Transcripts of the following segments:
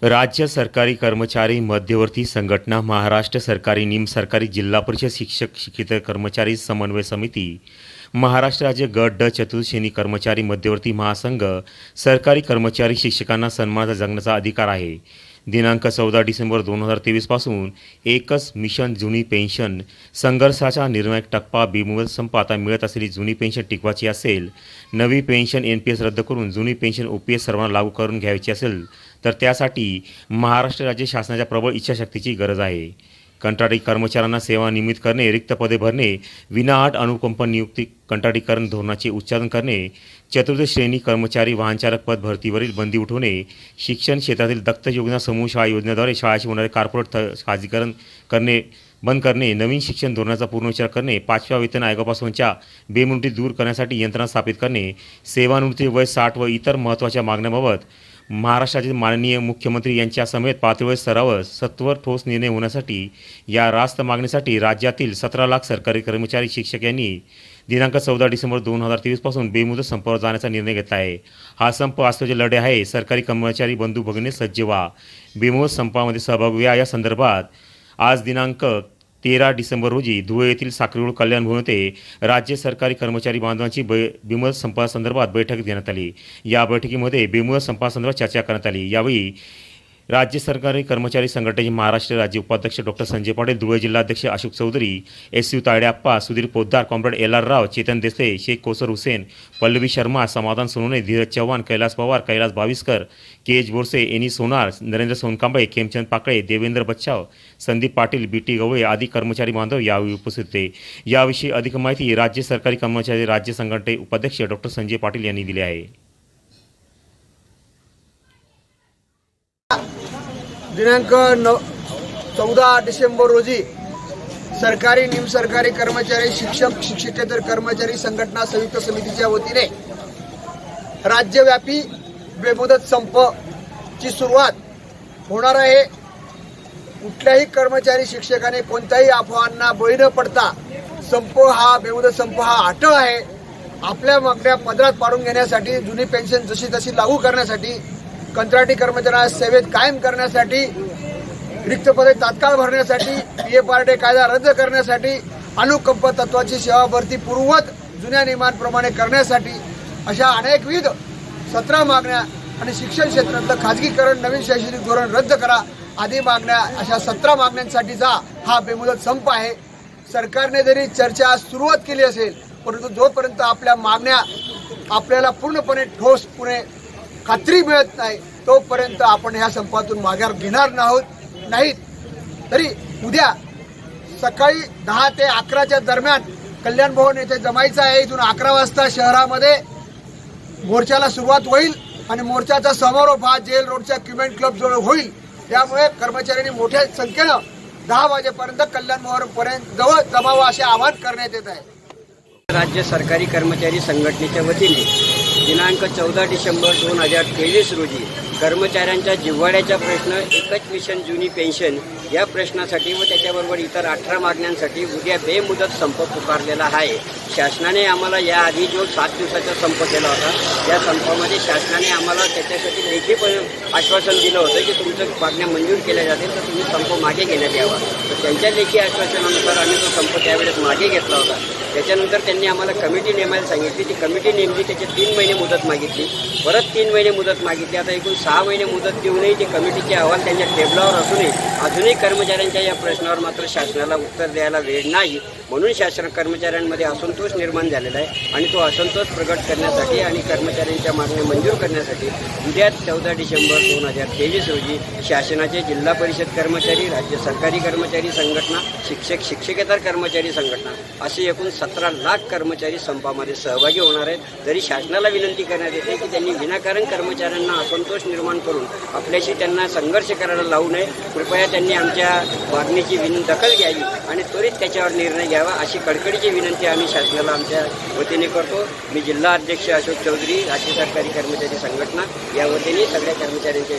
राज्य सरकारी कर्मचारी मध्यवर्ती संघटना, महाराष्ट्र सरकारी निमसरकारी जिल्हा परिषद शिक्षक शिक्षित कर्मचारी समन्वय समिती, महाराष्ट्र राज्य गट ड चतुर्श्रेणी कर्मचारी मध्यवर्ती महासंघ, सरकारी कर्मचारी शिक्षकांना सन्मानाचा जगण्याचा अधिकार आहे. दिनांक 14 डिसेंबर 2023 पासून एकच मिशन जुनी पेन्शन संघर्षाचा निर्णायक टप्पा बेमुदत संप. आता मिळत असलेली जुनी पेन्शन टिकवायची असेल, नवी पेन्शन NPS रद्द करून जुनी पेन्शन OPS सर्वांना लागू करून घ्यायची असेल तर त्यासाठी महाराष्ट्र राज्य शासनाच्या प्रबळ इच्छाशक्तीची गरज आहे. कंत्राटी कर्मचाऱ्यांना सेवानियमित करणे, रिक्त पदे भरणे, विनाअट अनुकंप नियुक्ती, कंत्राटीकरण धोरणाचे उच्चाटन करणे, चतुर्थ श्रेणी कर्मचारी वाहनचालक पद भरतीवरील बंदी उठवणे, शिक्षण क्षेत्रातील दत्त योजना समूह शाळा योजनेद्वारे शाळाशी होणारे कॉर्पोरेट खाजगीकरण करणे बंद करणे, नवीन शिक्षण धोरणाचा पुनर्विचार करणे, 5व्या वेतन आयोगापासूनच्या बेमुदती दूर करण्यासाठी यंत्रणा स्थापित करणे, सेवानिवृत्ती वय 60 व इतर महत्त्वाच्या मागण्यांबाबत महाराष्ट्राचे माननीय मुख्यमंत्री यांच्या समेत पातळीवर स्तरावर सत्वर ठोस निर्णय होण्यासाठी या रास्त मागणीसाठी राज्यातील 17 लाख सरकारी कर्मचारी शिक्षक यांनी दिनांक 14 डिसेंबर 2023 पासून बेमुदत संपावर जाण्याचा निर्णय घेतला आहे. हा संप वास्तवाचे लढे आहे. सरकारी कर्मचारी बंधू भगिनी सज्ज व्हा, बेमुदत संपामध्ये सहभागी व्हा. या संदर्भात आज दिनांक 13 डिसेंबर रोजी धुळे येथील साक्रीरोड कल्याण भवन येथे राज्य सरकारी कर्मचारी बांधवांची बेमुदत संपासंदर्भात बैठक घेण्यात आली. या बैठकीमध्ये बेमुदत संपासंदर्भात चर्चा करण्यात आली. यावेळी राज्य सरकारी कर्मचारी संघटनेचे महाराष्ट्र राज्य उपाध्यक्ष डॉक्टर संजय पाटील, धुळे जिल्हाध्यक्ष Ashok Chaudhari, SU Taydeappa, Sudhir Poddar, comrade LR Rao, Chetan Desale, Shaikh Kausar Hussain, Pallavi Sharma, Samadhan Sonawane, Dheeraj Chavan, Kailas Pawar, Kailas Bhaviskar, KH Borse, Annie Sonar, Narendra Sonkamble, Khemchand Pakale, Devendra Bachchav, Sandeep Patil, BT Gawale आदी कर्मचारी बांधव यावेळी उपस्थित होते. याविषयी अधिक माहिती राज्य सरकारी कर्मचारी राज्य संघटनेचे उपाध्यक्ष डॉक्टर संजय पाटील यांनी दिली आहे. दिनांक 14 डिसेंबर रोजी सरकारी निमसरकारी कर्मचारी शिक्षक शिक्षकेतर कर्मचारी संघटना संयुक्त समितीच्या वतीने राज्यव्यापी बेमुदत संपची सुरुवात होणार आहे. कुठल्याही कर्मचारी शिक्षकाने कोणत्याही अफवांना बळी न पडता बेमुदत संप हा अटळ आहे. आपल्या मागण्या पदरात पाडून घेण्यासाठी, जुनी पेन्शन जशी तशी लागू करण्यासाठी, कंत्राटी कर्मचाऱ्यांना सेवेत कायम करण्यासाठी, रिक्त पदे तात्काळ भरण्यासाठी, PF कायदा रद्द करण्यासाठी, अनुकंप तत्वाची सेवा भरती पूर्ववत जुन्या नियमांप्रमाणे करण्यासाठी अशा अनेकविध 17 मागण्या आणि शिक्षण क्षेत्रातलं खाजगीकरण, नवीन शैक्षणिक धोरण रद्द करा आदी मागण्या, अशा 17 मागण्यांसाठीचा हा बेमुदत संप आहे. सरकारने जरी चर्चा सुरुवात केली असेल, परंतु जोपर्यंत आपल्या मागण्या आपल्याला पूर्णपणे ठोसपणे खात्री मिळत नाही तोपर्यंत आपण ह्या संपातून माघार घेणार नाहीत. तरी उद्या सकाळी 10 ते 11च्या दरम्यान कल्याण भवन येथे जमायचं आहे. इथून 11 वाजता शहरामध्ये मोर्चाला सुरुवात होईल आणि मोर्चाचा समारोप हा जेल रोडच्या क्युमेंट क्लब जवळ होईल. त्यामुळे कर्मचाऱ्यांनी मोठ्या संख्येनं 10 वाजेपर्यंत कल्याण भवन पर्यंत जवळ जमावं असे आवाहन करण्यात येत आहे. राज्य सरकारी कर्मचारी संघटनेच्या वतीने दिनांक 14 डिसेंबर 2023 रोजी कर्मचाऱ्यांच्या जिव्हाळ्याचा प्रश्न एकच मिशन जुनी पेन्शन या प्रश्नासाठी व त्याच्याबरोबर इतर 18 मागण्यांसाठी उद्या बेमुदत संप पुकारलेला आहे. शासनाने आम्हाला याआधी जो 7 दिवसाचा संप केला होता, त्या संपामध्ये शासनाने आम्हाला त्याच्यासाठी लेखी पण आश्वासन दिलं होतं की तुमचं मागण्या मंजूर केल्या जातील तर तुम्ही संप मागे घेण्यात यावा. तर त्यांच्या लेखी आश्वासनानुसार आम्ही तो संप त्यावेळेस मागे घेतला होता. त्याच्यानंतर त्यांनी आम्हाला कमिटी नेमायला सांगितली. ती कमिटी नेमली, त्याचे 3 महिने मुदत मागितली, परत 3 महिने मुदत मागितली. आता एकूण 6 महिने मुदत देऊनही ते कमिटीचे अहवाल त्यांच्या टेबलावर असूनही अजूनही कर्मचाऱ्यांच्या या प्रश्नावर मात्र शासनाला उत्तर द्यायला वेळ नाही. म्हणून शासन कर्मचाऱ्यांमध्ये असंतोष निर्माण झालेला आहे आणि तो असंतोष प्रगट करण्यासाठी आणि कर्मचाऱ्यांच्या मागण्या मंजूर करण्यासाठी उद्या 14 डिसेंबर 2023 रोजी शासनाचे जिल्हा परिषद कर्मचारी, राज्य सरकारी कर्मचारी संघटना, शिक्षक शिक्षकेतर कर्मचारी संघटना असे एकूण 17 लाख कर्मचारी संपामध्ये सहभागी होणार आहेत. तरी शासनाला विनंती करण्यात येते की त्यांनी विनाकारण कर्मचाऱ्यांना असंतोष निर्माण करून आपल्याशी त्यांना संघर्ष करायला लावू नये. कृपया त्यांनी आमच्या मागणीची दखल घ्यावी आणि त्वरित त्याच्यावर निर्णय घ्यावा अशी कडकडीची विनंती आम्ही शासनाला आमच्या वतीने करतो. मी जिल्हा अध्यक्ष अशोक चौधरी, राज्य सरकारी कर्मचारी संघटना या वतीने सगळ्या कर्मचाऱ्यांच्या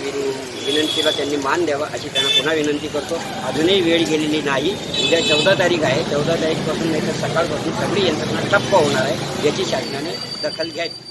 विनंतीला त्यांनी मान द्यावा अशी त्यांना पुन्हा विनंती करतो. अजूनही वेळ गेलेली नाही. उद्या 14 तारीख आहे. 14 तारीखपासून नाही तर सकाळपासून सगळी यंत्रणा ठप्प होणार आहे. याची शासनाने दखल घ्यावी.